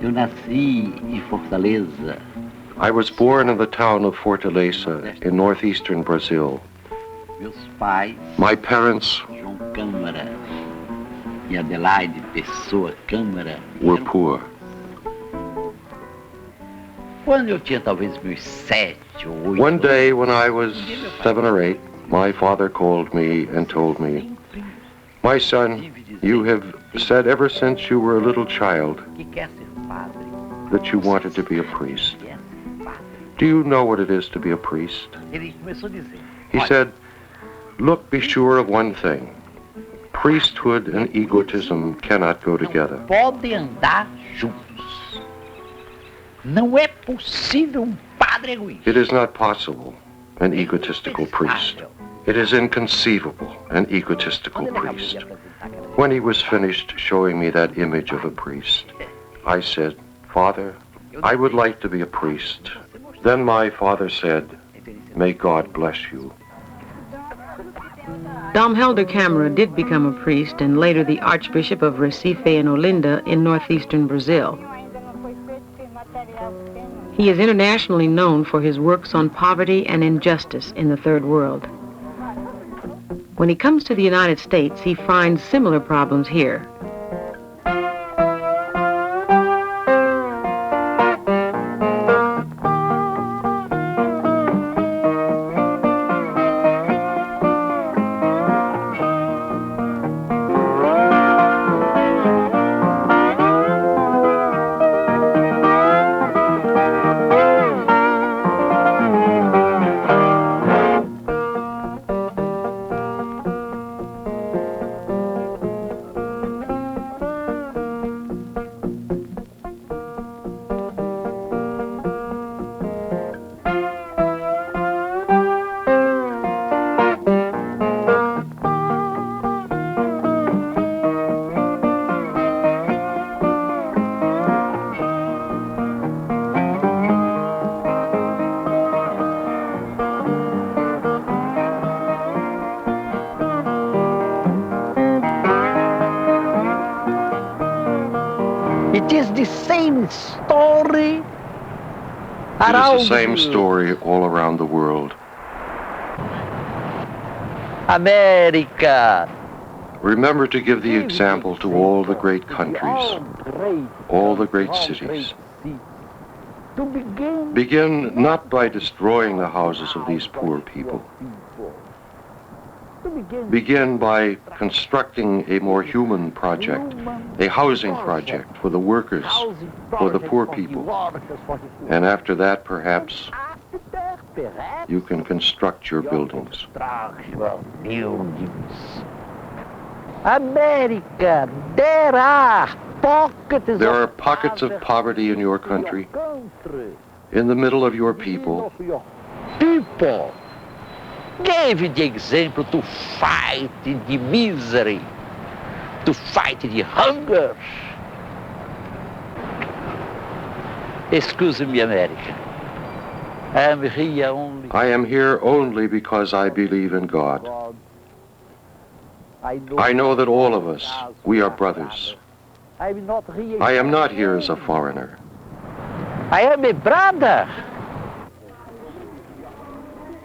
Eu nasci em Fortaleza. I was born in the town of Fortaleza in northeastern Brazil. Meus pais, My parents João Câmara e Adelaide Pessoa Câmara, were poor. Quando eu tinha talvez meus 7 ou 8 One day when I was 7 or 8, my father called me and told me, "My son, you have said ever since you were a little child que quer ser padre, that you wanted to be a priest. quer ser padre." Do you know what it is to be a priest?" Ele começou a dizer, He said, "Look, be sure of one thing. Priesthood and egotism cannot go together. podem andar juntos. Não é possível padre egoísta. It is not possible, an egotistical priest. It is inconceivable, an egotistical priest." When he was finished showing me that image of a priest, I said, "Father, I would like to be a priest." Then my father said, "May God bless you." Dom Helder CAMARA did become a priest and later the Archbishop of Recife and Olinda in northeastern Brazil. He is internationally known for his works on poverty and injustice in the Third World. When he comes to the United States, he finds similar problems here. It is the same story It is the same story all around the world. America. Remember to give the example to all the great countries, all the great cities. To begin Begin not by destroying the houses of these poor people. Begin by constructing a more human project, a housing project for the workers, for the poor people. And after that, perhaps, you can construct your buildings. America, there are pockets of poverty in your country, in the middle of your people. People gave the example to fight the misery, to fight the hunger. Excuse me, America. I am here only because I believe in God. I know that all of us, we are brothers. I am not here as a foreigner. I am a brother.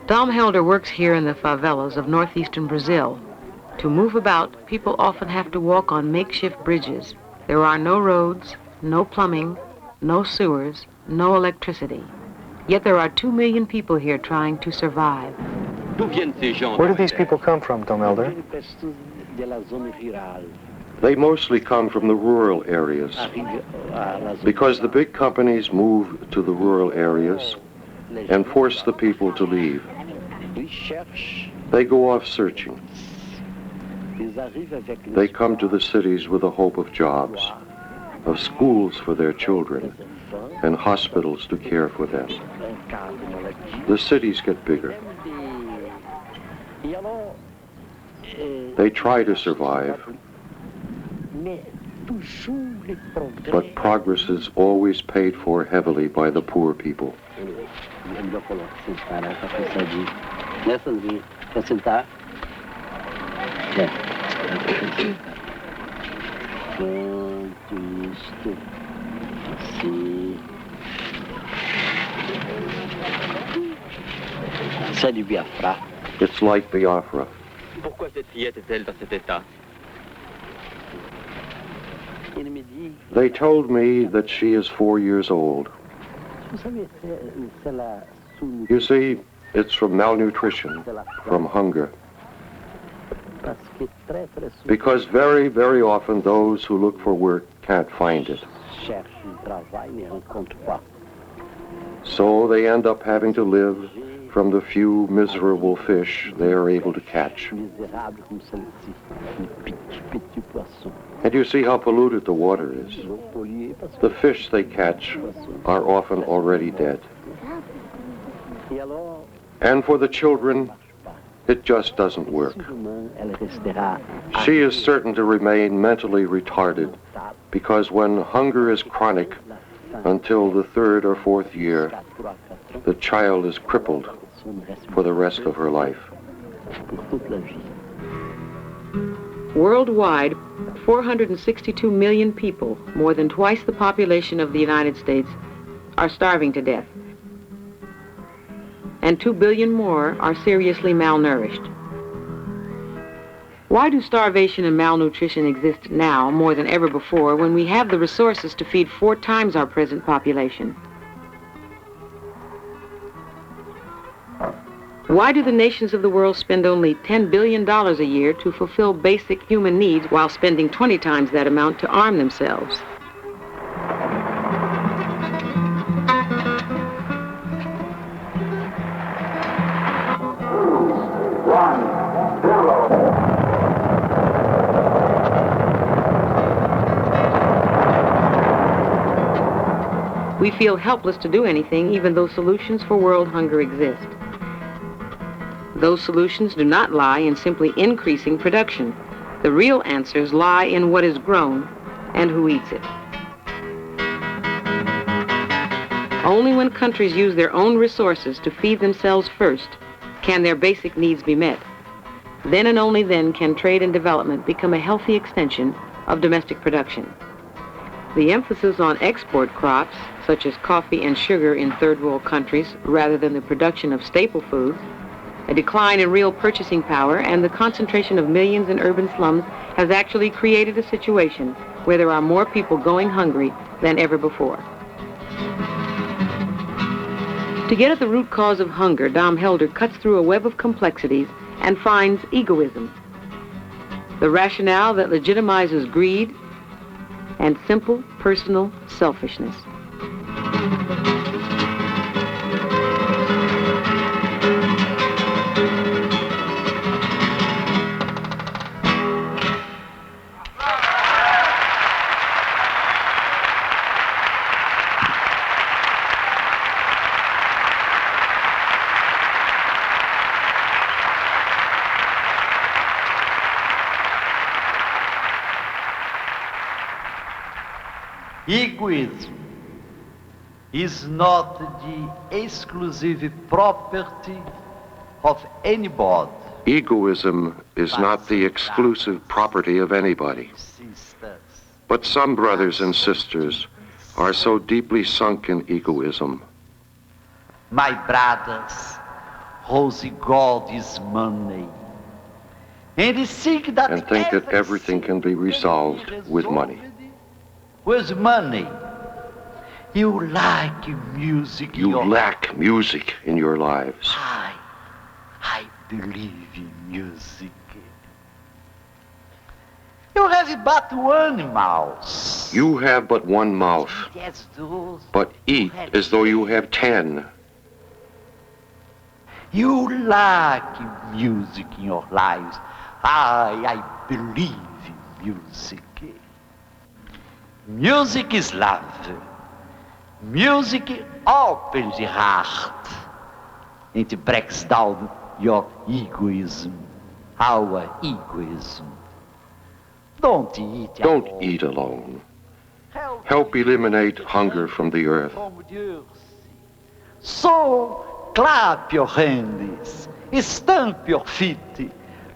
Dom Helder works here in the favelas of northeastern Brazil. To move about, people often have to walk on makeshift bridges. There are no roads, no plumbing, no sewers, no electricity. Yet there are 2 million people here trying to survive. Where do these people come from, Dom Helder? They mostly come from the rural areas. Because the big companies move to the rural areas and force the people to leave. They go off searching. They come to the cities with the hope of jobs, of schools for their children, and hospitals to care for them. The cities get bigger. They try to survive, but progress is always paid for heavily by the poor people. Sim. C'est du Biafra. It's like Biafra. Pourquoi cette fillette est-elle dans cet état? Il me dit, They told me that she is 4 years old. vous savez, c'est la sous-nutrition. You see, it's from malnutrition, from hunger. Parce que très, très souvent, Because very, very often those who look for work can't find it. cherche un travail, ne rencontre pas. So they end up having to live from the few miserable fish they are able to catch. Misérable comme celle-ci, une petit poisson. And you see how polluted the water is. L'eau polluée parce que The fish they catch are often already dead. et alors, And for the children, it just doesn't work. sûrement, elle restera She is certain to remain mentally retarded because when hunger is chronic until the 3rd or 4th year, the child is crippled for the rest of her life. pour toute la vie. Worldwide, 462 million people, more than twice the population of the United States, are starving to death. And 2 billion more are seriously malnourished. Why do starvation and malnutrition exist now more than ever before when we have the resources to feed 4 times our present population? Why do the nations of the world spend only $10 billion a year to fulfill basic human needs while spending 20 times that amount to arm themselves? We feel helpless to do anything even though solutions for world hunger exist. Those solutions do not lie in simply increasing production. The real answers lie in what is grown and who eats it. Only when countries use their own resources to feed themselves first can their basic needs be met. Then and only then can trade and development become a healthy extension of domestic production. The emphasis on export crops, such as coffee and sugar in third world countries, rather than the production of staple foods, a decline in real purchasing power, and the concentration of millions in urban slums has actually created a situation where there are more people going hungry than ever before. To get at the root cause of hunger, Dom Helder cuts through a web of complexities and finds egoism, the rationale that legitimizes greed and simple personal selfishness. Egoism is not the exclusive property of anybody. Egoism is not the exclusive property of anybody. But some brothers and sisters are so deeply sunk in egoism. My brothers, whose God is money. And think that everything can be resolved with money. With money. You lack music. You lack music in your lives. I believe in music. You have but one mouth. You have but one mouth, Yes, those. but eat as though you have 10. You lack music in your lives. I believe in music. Music is love. Music opens the heart. It breaks down your egoism, our egoism. Don't eat Don't alone. eat alone. Help eliminate hunger from the earth. So clap your hands, stamp your feet,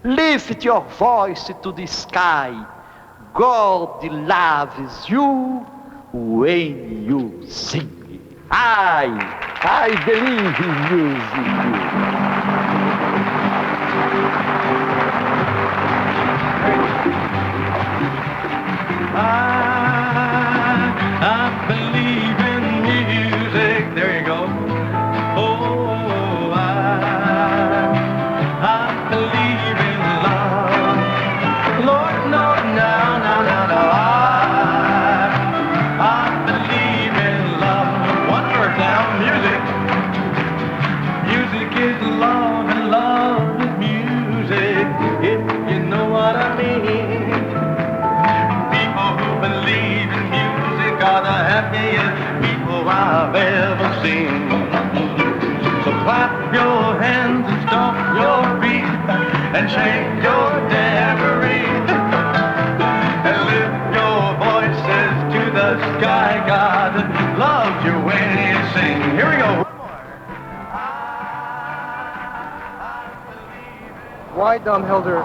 lift your voice to the sky. God loves you, when you sing. I believe in music. I believe in music. There you go. Oh, I believe in love. Lord, no, no. I believe in love. One word now, music. Music is love, and love is music. If you know what I mean. Believe in music are the happiest people I've ever seen. So clap your hands and stomp your feet and shake your tambourine and lift your voices to the sky. God loves you when you sing. Here we go. Why, Dom Helder,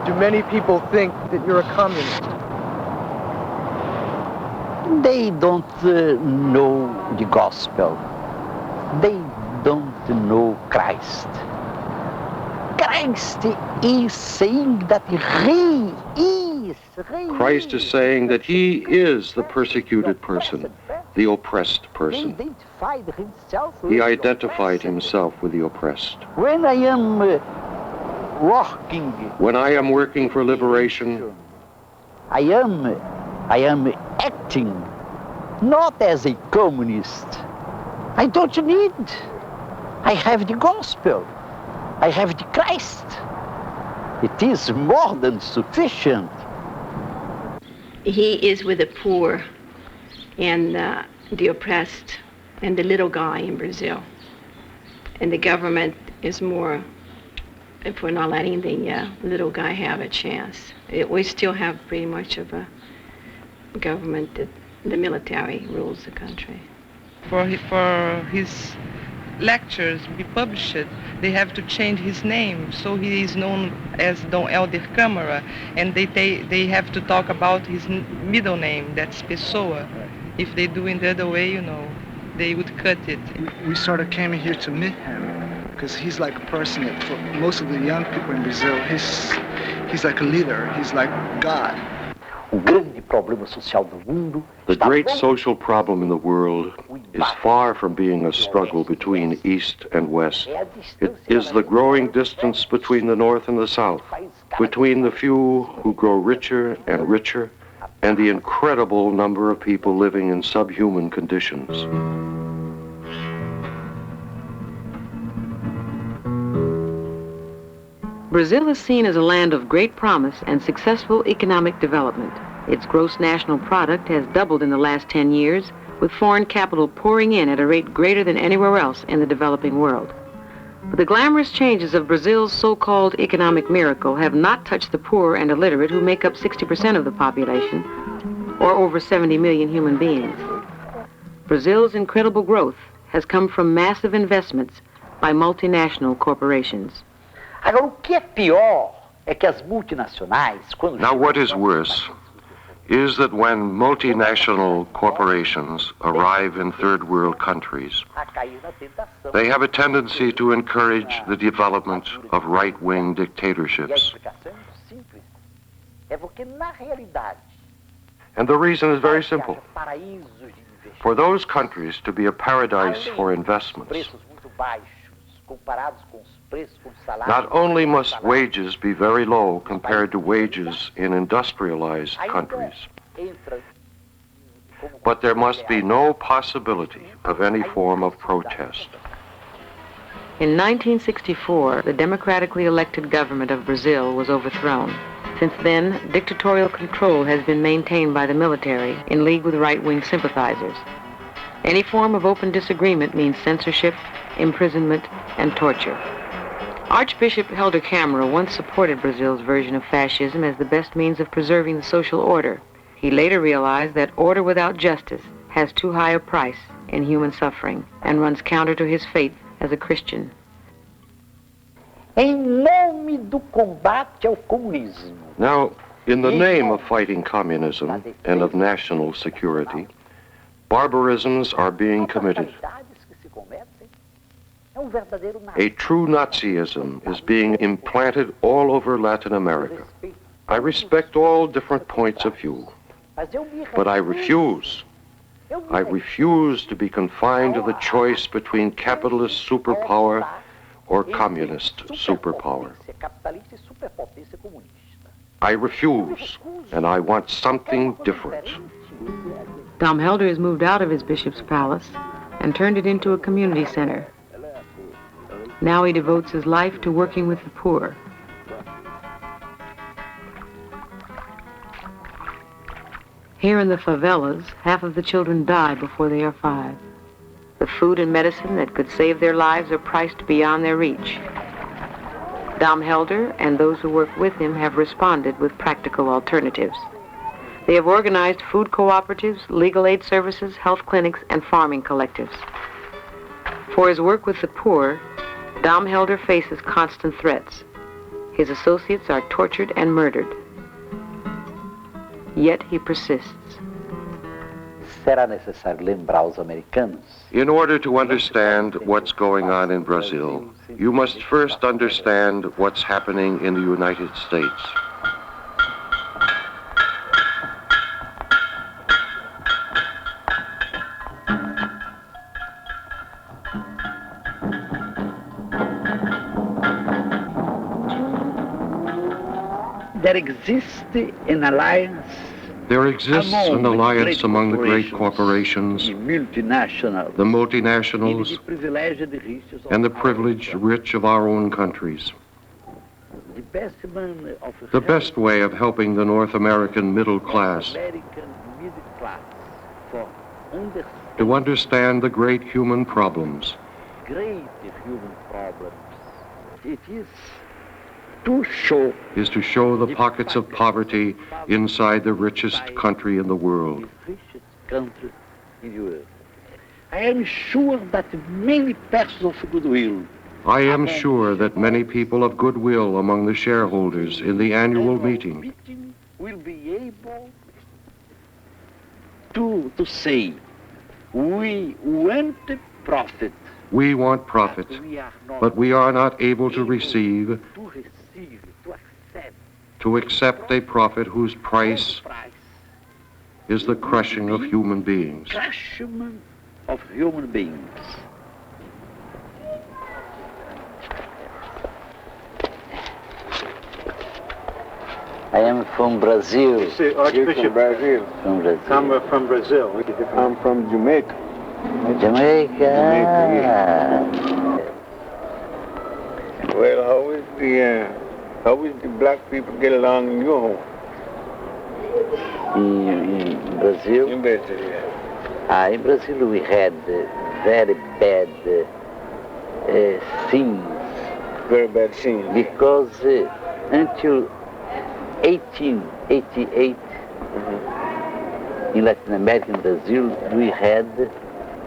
do many people think that you're a communist? They don't know the gospel. They don't know Christ. Christ is saying that he is. Christ is saying that he is the persecuted person, the oppressed person. He identified himself with the oppressed. When I am working for liberation, I am acting not as a communist. I don't need. I have the gospel. I have the Christ. It is more than sufficient. He is with the poor and the oppressed and the little guy in Brazil. And the government is more for not letting the little guy have a chance. We still have pretty much of a government that the military rules the country. For his lectures be published, they have to change his name, so he is known as Dom Helder CAMARA, and they have to talk about his middle name, that's Pessoa. If they do it the other way, you know, they would cut it. We sort of came here to meet him because he's like a person that for most of the young people in Brazil, he's like a leader, he's like God. The great social problem in the world is far from being a struggle between East and West. It is the growing distance between the North and the South, between the few who grow richer and richer, and the incredible number of people living in subhuman conditions. Brazil is seen as a land of great promise and successful economic development. Its gross national product has doubled in the last 10 years, with foreign capital pouring in at a rate greater than anywhere else in the developing world. But the glamorous changes of Brazil's so-called economic miracle have not touched the poor and illiterate, who make up 60% of the population, or over 70 million human beings. Brazil's incredible growth has come from massive investments by multinational corporations. Agora, o que é pior é que as multinacionais, quando... Now, what is worse is that when multinational corporations arrive in third world countries, they have a tendency to encourage the development of right-wing dictatorships. And the reason is very simple. For those countries to be a paradise for investments, not only must wages be very low compared to wages in industrialized countries, but there must be no possibility of any form of protest. In 1964, the democratically elected government of Brazil was overthrown. Since then, dictatorial control has been maintained by the military in league with right-wing sympathizers. Any form of open disagreement means censorship, imprisonment, and torture. Archbishop Helder CAMARA once supported Brazil's version of fascism as the best means of preserving the social order. He later realized that order without justice has too high a price in human suffering and runs counter to his faith as a Christian. Em nome do combate ao comunismo. Now, in the name of fighting communism and of national security, Barbarisms are being committed. A true Nazism is being implanted all over Latin America. I respect all different points of view, but I refuse to be confined to the choice between capitalist superpower or communist superpower. I refuse, and I want something different. Dom Helder has moved out of his bishop's palace and turned it into a community center. Now he devotes his life to working with the poor. Here in the favelas, half of the children die before they are 5. The food and medicine that could save their lives are priced beyond their reach. Dom Helder and those who work with him have responded with practical alternatives. They have organized food cooperatives, legal aid services, health clinics, and farming collectives. For his work with the poor, Dom Helder faces constant threats. His associates are tortured and murdered. Yet he persists. In order to understand what's going on in Brazil, you must first understand what's happening in the United States. There exists an alliance. There exists an alliance among the great corporations, the multinationals, and the privileged rich of our own countries. The best way of helping the North American middle class to understand the great human problems is to show the pockets of poverty inside the richest country in the world. I am sure that many persons of goodwill people of goodwill among the shareholders in the annual meeting will be able to say, we want profit. We want profit, but we are not able to receive, to accept a profit whose price is the crushing of human beings. Crushing of human beings. I am from Brazil. You say Archbishop. Brazil. From Brazil. I'm from Brazil. I'm from Jamaica. Jamaica. Yeah. Well, how is the black people get along in your home? In Brazil? In Brazil, yeah. In Brazil we had very bad things. Very bad scenes. Because until 1888, in Latin America and Brazil, we had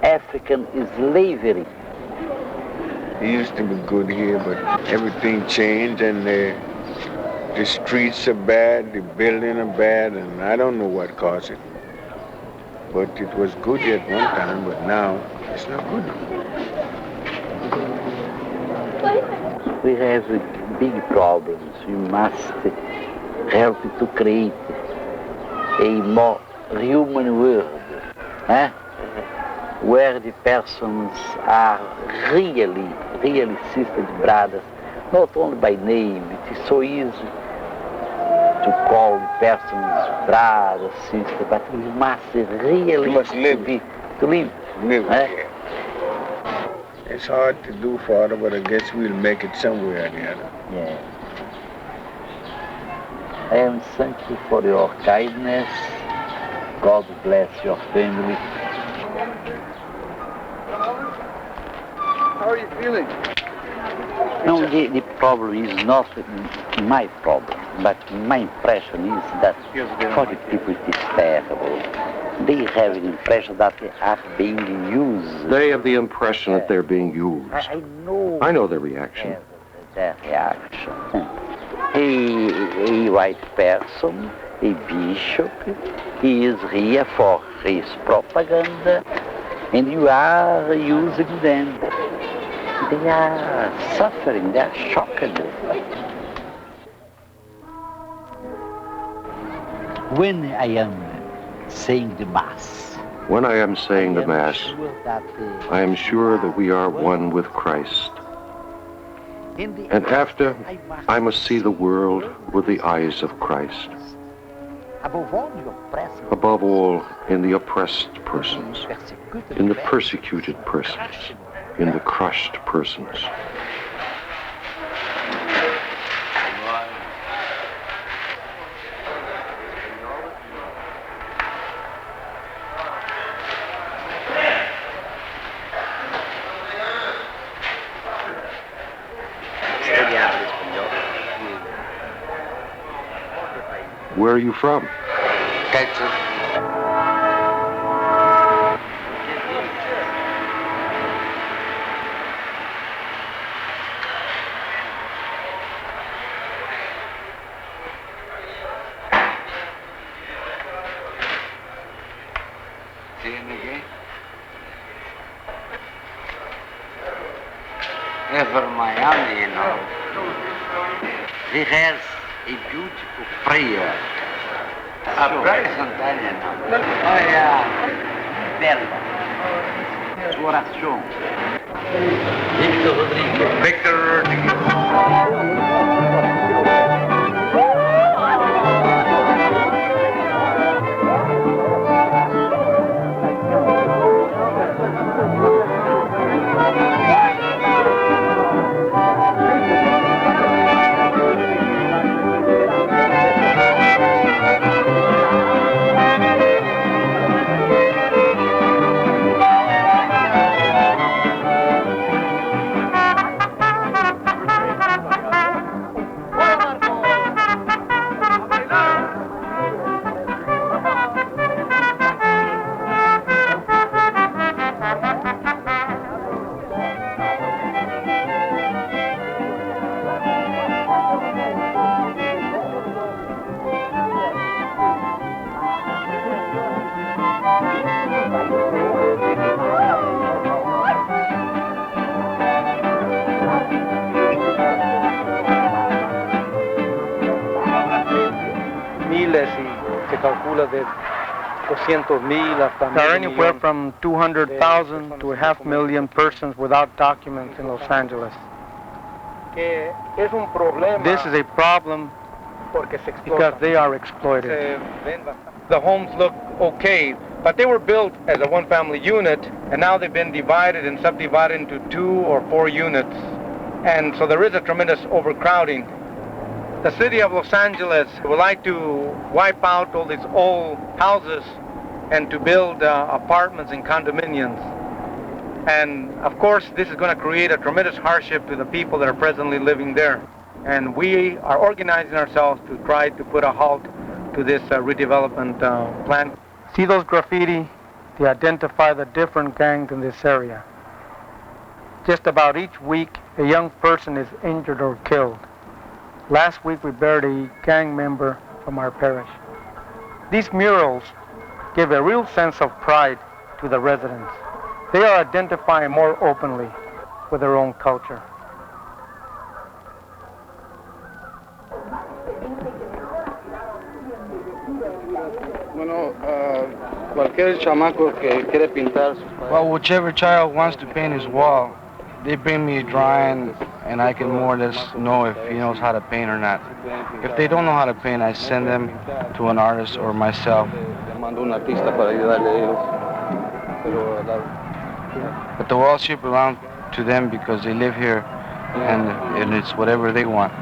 African slavery. It used to be good here, but everything changed, and the streets are bad, the buildings are bad, and I don't know what caused it. But it was good at one time, but now it's not good. We have big problems. We must help to create a more human world, where the persons are really sisters, brothers, not only by name. It is so easy to call persons brothers, sisters, but we must really live. To live. Yeah. It's hard to do, Father, but I guess we'll make it somewhere or the other. Yeah. I am thankful for your kindness. God bless your family. How are you feeling? No, the problem is not my problem, but my impression is that for the people it is terrible. They have the impression that they are being used. They have the impression that they're being used. I know their reaction. Their reaction. A white person a bishop. He is here for his propaganda, and you are using them. They are suffering, they are shocked. When I am saying the Mass, When I am saying the Mass, I am sure that we are one with Christ. And after, I must see the world with the eyes of Christ. Above all, in the oppressed persons, in the persecuted persons, in the crushed persons. Where are you from? Texas. See him again? Yeah, from Miami, you know. He has a beautiful prayer. A prayer sometimes, you know. Oh, yeah. Bela. Oração. Victor Rodrigues. Victor Rodrigues. There are anywhere from 200,000 to 500,000 persons without documents in Los Angeles. This is a problem because they are exploited. The homes look okay, but they were built as a one-family unit, and now they've been divided and subdivided into 2 or 4 units. And so there is a tremendous overcrowding. The city of Los Angeles would like to wipe out all these old houses and to build apartments and condominiums. And of course, this is going to create a tremendous hardship to the people that are presently living there. And we are organizing ourselves to try to put a halt to this redevelopment plan. See those graffiti? They identify the different gangs in this area. Just about each week, a young person is injured or killed. Last week, we buried a gang member from our parish. These murals give a real sense of pride to the residents. They are identifying more openly with their own culture. Well, whichever child wants to paint his wall, they bring me a drawing and I can more or less know if he knows how to paint or not. If they don't know how to paint, I send them to an artist or myself. But the walls should belong to them because they live here and it's whatever they want.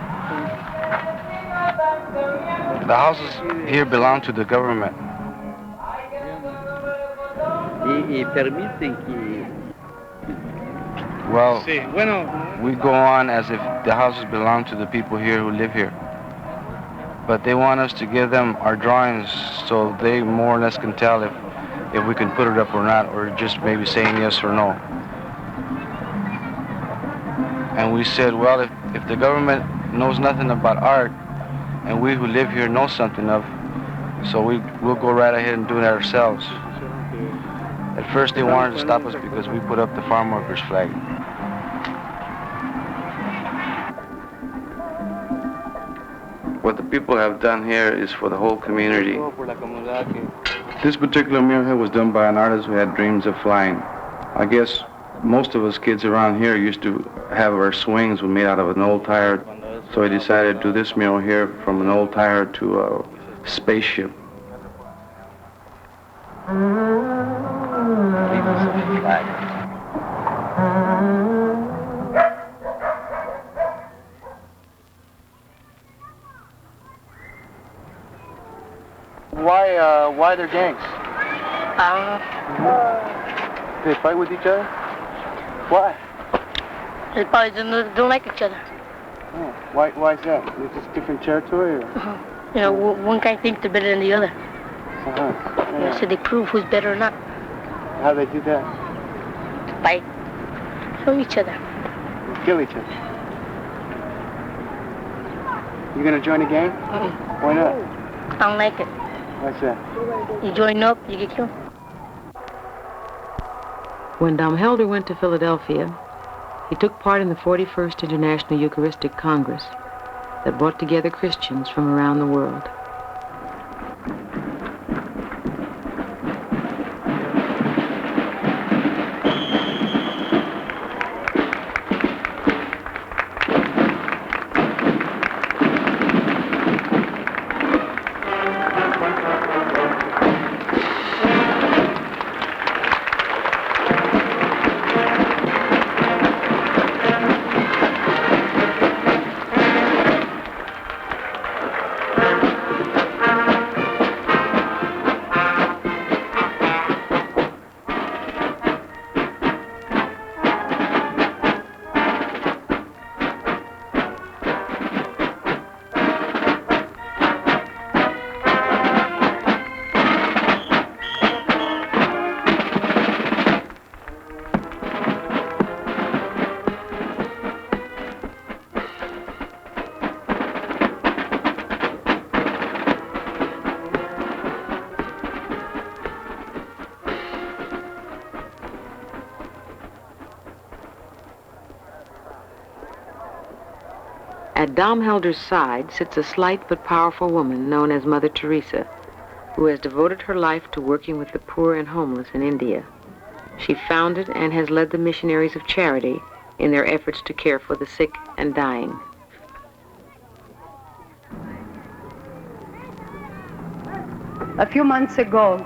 The houses here belong to the government. Well, we go on as if the houses belong to the people here who live here. But they want us to give them our drawings so they more or less can tell if we can put it up or not, or just maybe saying yes or no. And we said, well, if the government knows nothing about art, and we who live here know something of, So we'll go right ahead and do it ourselves. At first they wanted to stop us because we put up the farm workers flag. What the people have done here is for the whole community. This particular mural was done by an artist who had dreams of flying. I guess most of us kids around here used to have our swings made out of an old tire, so he decided to do this mural here from an old tire to a spaceship. Why they're gangs? They fight with each other? Why? They probably don't like each other. Oh, why is that? Is this different territory? Or? You know, one guy thinks they're better than the other. Yeah. So they prove who's better or not. How do they do that? Fight. Kill each other. Kill each other. You gonna join a gang? Why not? I don't like it. What's that? You join up, you get killed. When Dom Helder went to Philadelphia, he took part in the 41st International Eucharistic Congress that brought together Christians from around the world. At Dom Helder's side sits a slight but powerful woman known as Mother Teresa, who has devoted her life to working with the poor and homeless in India. She founded and has led the missionaries of charity in their efforts to care for the sick and dying. A few months ago,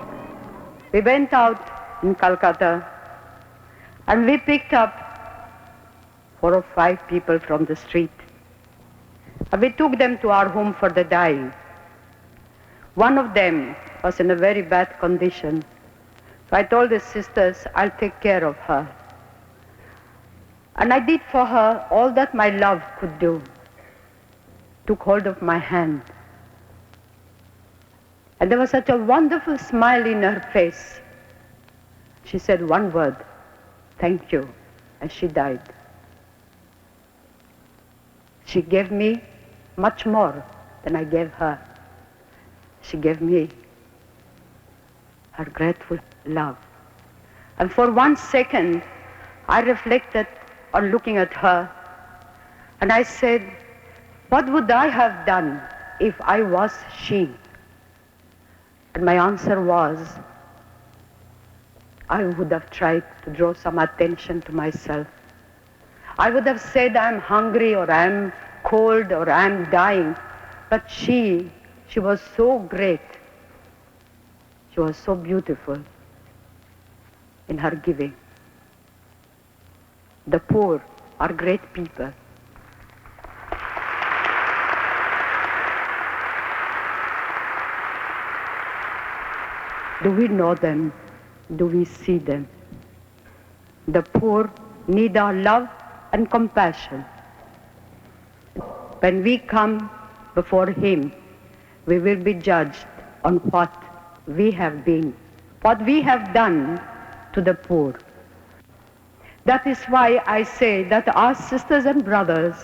we went out in Calcutta and we picked up 4 or 5 people from the street. And we took them to our home for the dying. One of them was in a very bad condition. So I told the sisters, I'll take care of her. And I did for her all that my love could do. Took hold of my hand. And there was such a wonderful smile in her face. She said one word, thank you, and she died. She gave me much more than I gave her. She gave me her grateful love. And for 1 second, I reflected on looking at her, and I said, what would I have done if I was she? And my answer was, I would have tried to draw some attention to myself. I would have said, I'm hungry, or I'm cold, or I'm dying. But she was so great. She was so beautiful in her giving. The poor are great people. Do we know them? Do we see them? The poor need our love and compassion. When we come before Him, we will be judged on what we have been, what we have done to the poor. That is why I say that our sisters and brothers,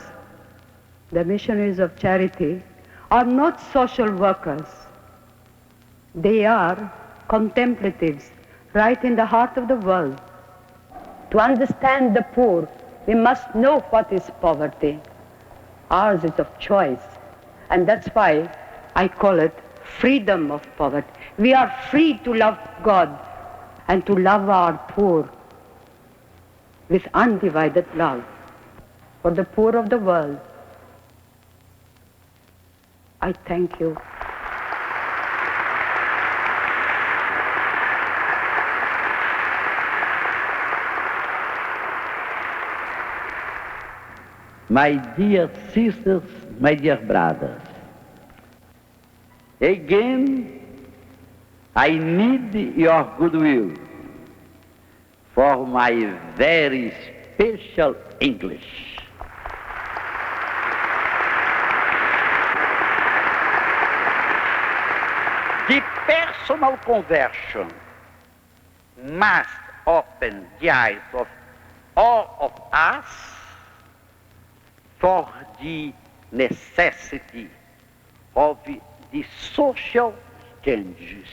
the missionaries of charity, are not social workers. They are contemplatives, right in the heart of the world. To understand the poor, we must know what is poverty. Ours is of choice, and that's why I call it freedom of poverty. We are free to love God and to love our poor with undivided love. For the poor of the world, I thank you. My dear sisters, my dear brothers, again, I need your goodwill for my very special English. The personal conversion must open the eyes of all of us for the necessity of the social changes.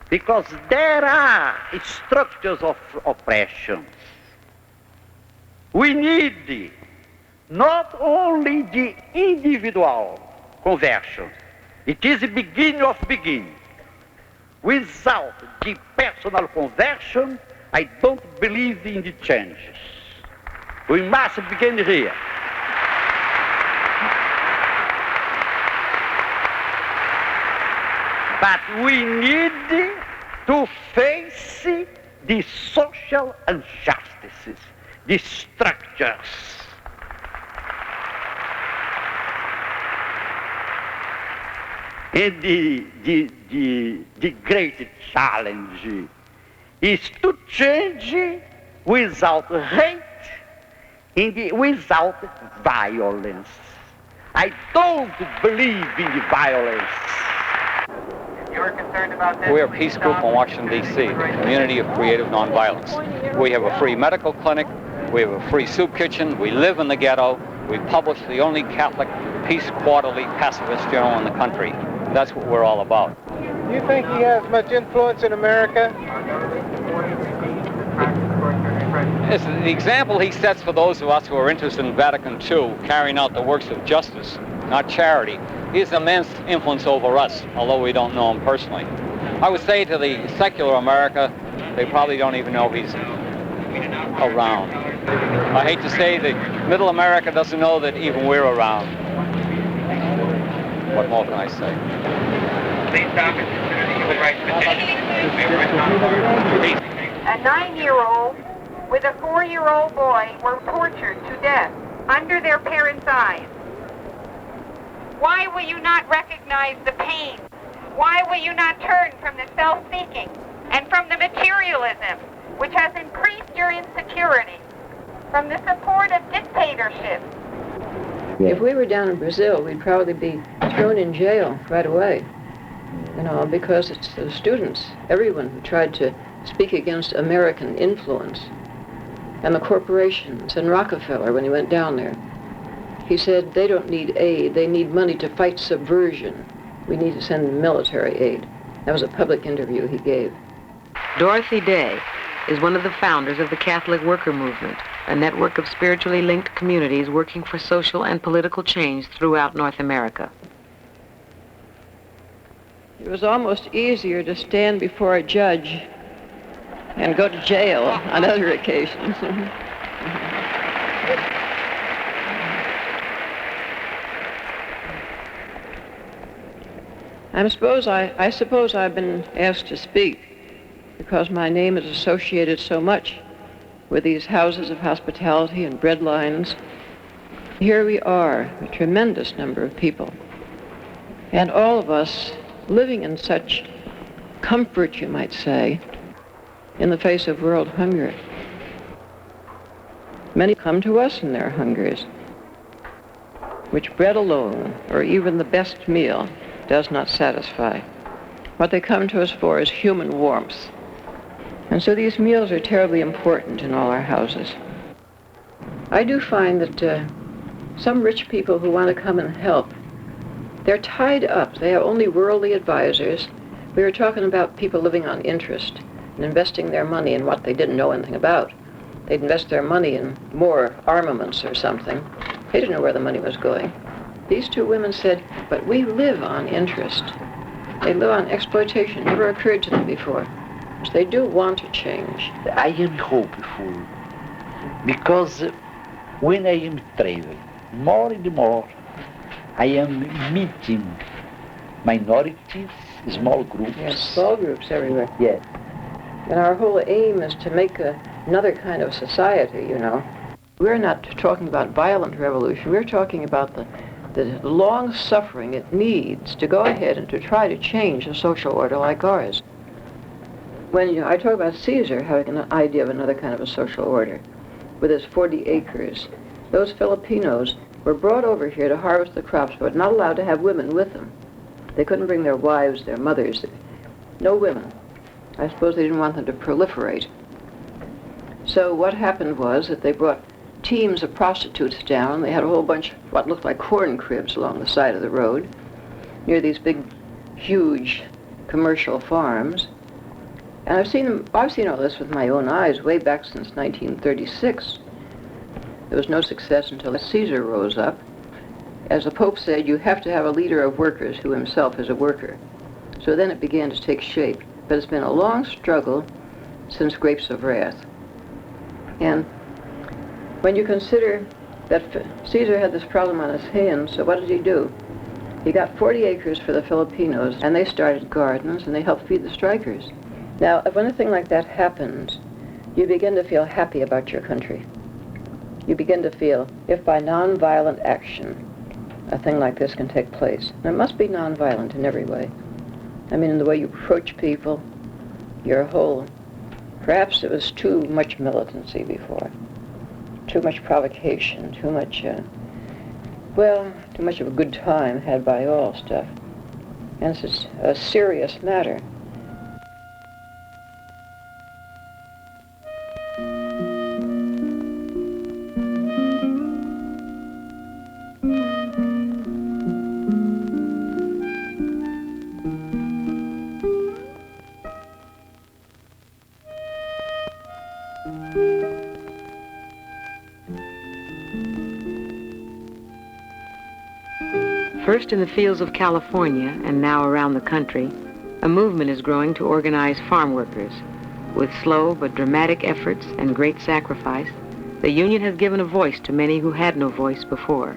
Because there are structures of oppression. We need not only the individual conversion, it is the beginning of beginning. Without the personal conversion, I don't believe in the changes. We must begin here. But we need to face the social injustices, the structures. And the great challenge is to change without hate and without violence. I don't believe in the violence. We're a peace group in Washington, D.C., a community of creative nonviolence. We have a free medical clinic, we have a free soup kitchen, we live in the ghetto, we publish the only Catholic peace quarterly pacifist journal in the country. That's what we're all about. Do you think he has much influence in America? It's the example he sets for those of us who are interested in Vatican II, carrying out the works of justice, not charity. He has immense influence over us, although we don't know him personally. I would say to the secular America, they probably don't even know he's around. I hate to say that middle America doesn't know that even we're around. What more can I say? Please stop and consider the human rights petition. A 9-year-old with a 4-year-old boy were tortured to death under their parents' eyes. Why will you not recognize the pain? Why will you not turn from the self-seeking and from the materialism which has increased your insecurity, from the support of dictatorship? If we were down in Brazil, we'd probably be thrown in jail right away, you know, because it's the students, everyone who tried to speak against American influence, and the corporations, and Rockefeller when he went down there. He said they don't need aid, they need money to fight subversion. We need to send military aid. That was a public interview he gave. Dorothy Day is one of the founders of the Catholic Worker Movement, a network of spiritually linked communities working for social and political change throughout North America. It was almost easier to stand before a judge and go to jail on other occasions. I suppose I've been asked to speak because my name is associated so much with these houses of hospitality and bread lines. Here we are, a tremendous number of people, and all of us living in such comfort, you might say, in the face of world hunger. Many come to us in their hungers, which bread alone, or even the best meal, does not satisfy. What they come to us for is human warmth. And so these meals are terribly important in all our houses. I do find that some rich people who want to come and help, they're tied up. They have only worldly advisors, We were talking about people living on interest and investing their money in what they didn't know anything about. They'd invest their money in more armaments or something. They didn't know where the money was going. These two women said, but we live on interest. They live on exploitation. It never occurred to them before. So they do want to change. I am hopeful because when I am traveling more and more, I am meeting minorities, small groups. Yes, small groups everywhere. Yes. And our whole aim is to make another kind of society, you know. We're not talking about violent revolution. We're talking about the long suffering it needs to go ahead and to try to change a social order like ours. When I talk about Caesar having an idea of another kind of a social order, with his 40 acres, those Filipinos were brought over here to harvest the crops, but not allowed to have women with them. They couldn't bring their wives, their mothers, no women. I suppose they didn't want them to proliferate. So what happened was that they brought teams of prostitutes down. They had a whole bunch of what looked like corn cribs along the side of the road, near these big, huge commercial farms. And I've seen all this with my own eyes way back since 1936. There was no success until Caesar rose up. As the Pope said, you have to have a leader of workers who himself is a worker. So then it began to take shape. But it's been a long struggle since Grapes of Wrath. And when you consider that Caesar had this problem on his hands, so what did he do? He got 40 acres for the Filipinos, and they started gardens, and they helped feed the strikers. Now, when a thing like that happens, you begin to feel happy about your country. You begin to feel, if by nonviolent action, a thing like this can take place. And it must be nonviolent in every way. I mean, in the way you approach people, your whole... Perhaps it was too much militancy before. Too much provocation, too much, too much of a good time had by all stuff. And it's a serious matter. First in the fields of California, and now around the country, a movement is growing to organize farm workers. With slow but dramatic efforts and great sacrifice, the union has given a voice to many who had no voice before,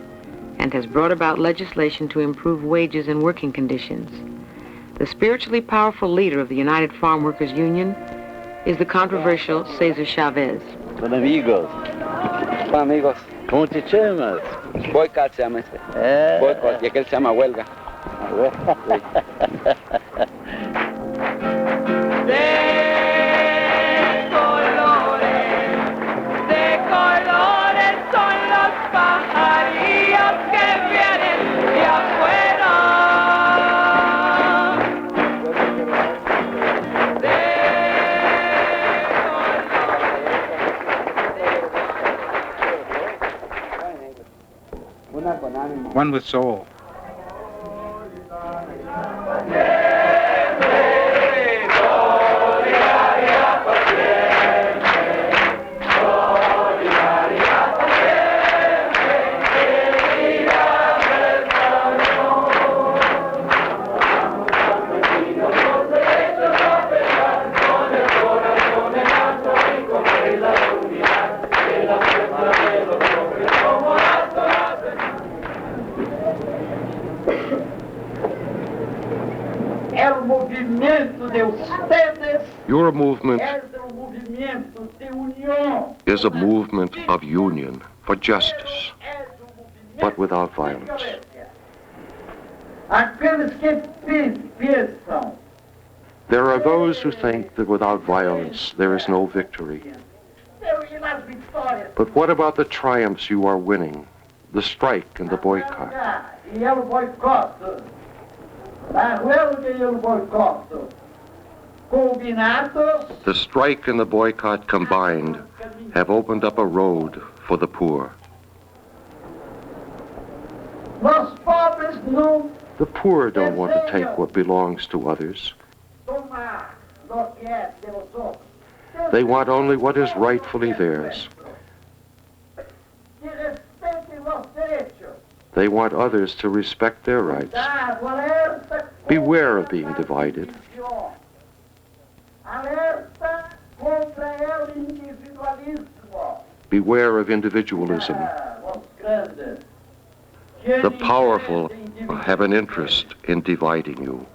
and has brought about legislation to improve wages and working conditions. The spiritually powerful leader of the United Farm Workers Union is the controversial Cesar Chavez. Hola, amigos. Hola, amigos. ¿Cómo te llamas? Boycott se llama este. Boycott, y aquel se llama huelga. De colores son los pajarillos que vienen de afuera. One with soul. Your movement is a movement of union for justice, but without violence. There are those who think that without violence there is no victory. But what about the triumphs you are winning? The strike and the boycott. The strike and the boycott combined have opened up a road for the poor. The poor don't want to take what belongs to others. They want only what is rightfully theirs. They want others to respect their rights. Beware of being divided. Beware of individualism. The powerful have an interest in dividing you.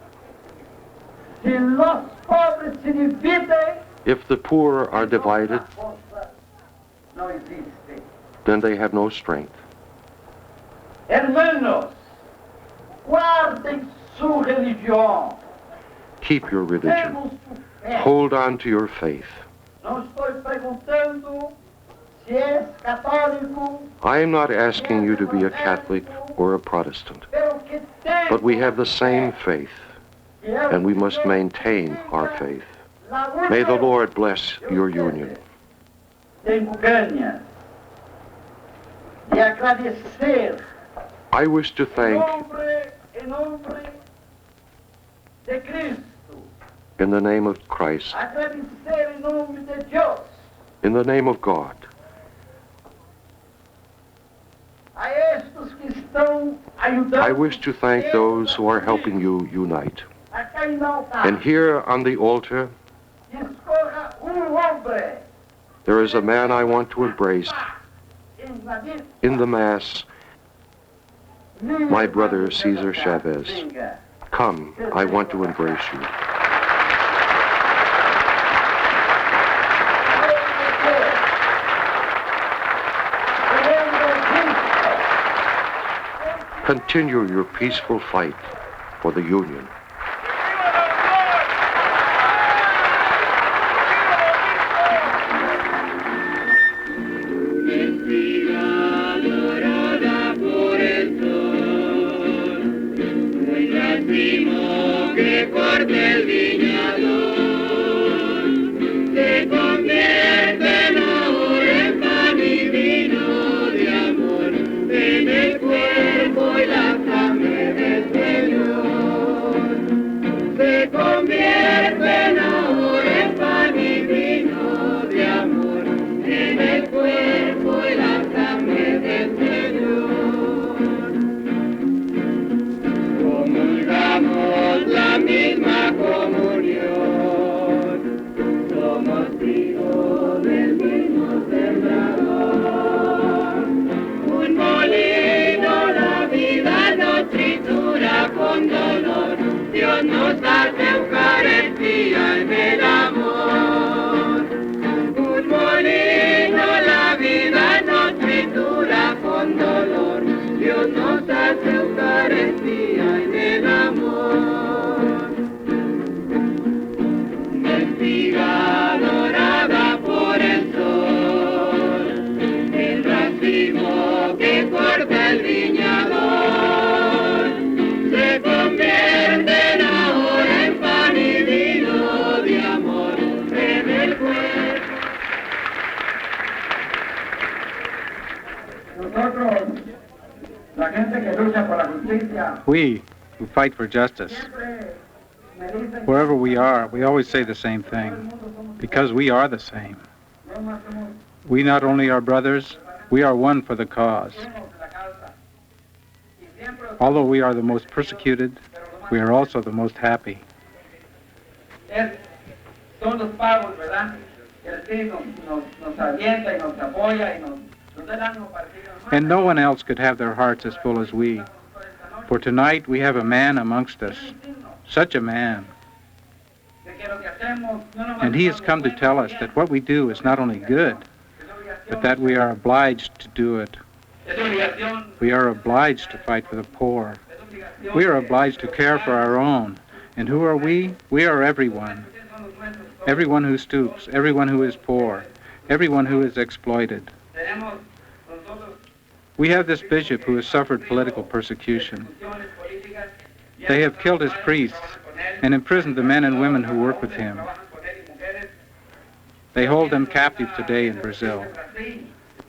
If the poor are divided, then they have no strength. Hermanos, guardem su religião. Keep your religion. Hold on to your faith. Não estou perguntando se és católico. I am not asking you to be a Catholic or a Protestant, but we have the same faith, and we must maintain our faith. May the Lord bless your union. I wish to thank, in the name of Christ, in the name of God, I wish to thank those who are helping you unite. And here on the altar, there is a man I want to embrace in the Mass, my brother Cesar Chavez. Come, I want to embrace you. Continue your peaceful fight for the Union. We who fight for justice, wherever we are, we always say the same thing, because we are the same. We not only are brothers, we are one for the cause. Although we are the most persecuted, we are also the most happy. And no one else could have their hearts as full as we. For tonight we have a man amongst us, such a man. And he has come to tell us that what we do is not only good, but that we are obliged to do it. We are obliged to fight for the poor. We are obliged to care for our own. And who are we? We are everyone. Everyone who stoops, everyone who is poor, everyone who is exploited. We have this bishop who has suffered political persecution. They have killed his priests and imprisoned the men and women who work with him. They hold them captive today in Brazil.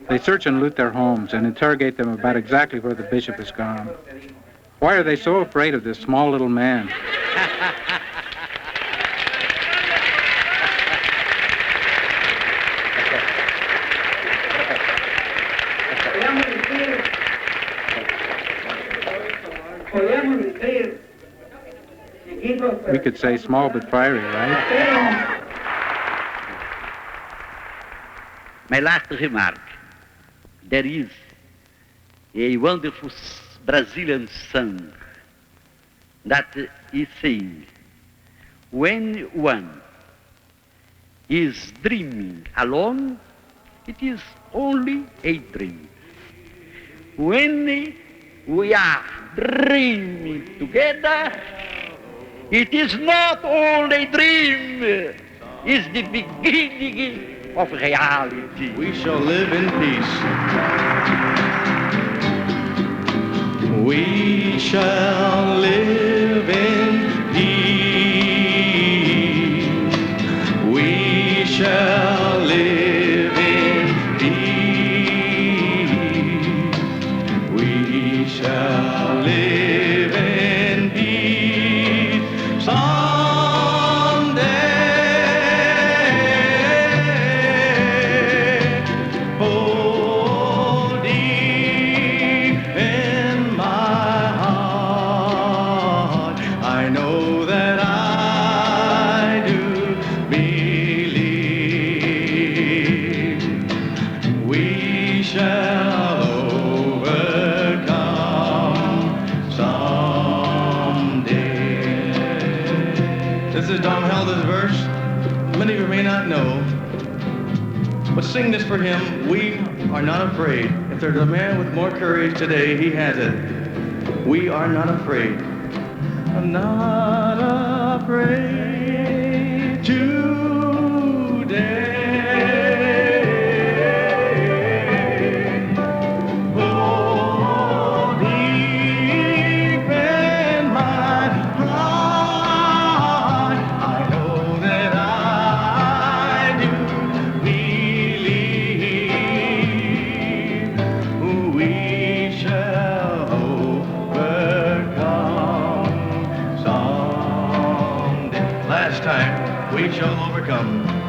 They search and loot their homes and interrogate them about exactly where the bishop has gone. Why are they so afraid of this small little man? We could say small but fiery, right? My last remark. There is a wonderful Brazilian song that is saying, when one is dreaming alone, it is only a dream. When we are dreaming together, it is not only a dream, it's the beginning of reality. We shall live in peace. We shall live in peace. We shall live in peace. We shall live in peace someday. Oh, deep in my heart, I know that I do believe we shall overcome someday. This is Don Helder's verse. Many of you may not know, but sing this for him. We are not afraid. If there's a man with more courage today, he has it. We are not afraid. I'm not afraid today. Oh, deep in my heart, I know that I do believe we shall overcome someday. Last time, we shall overcome.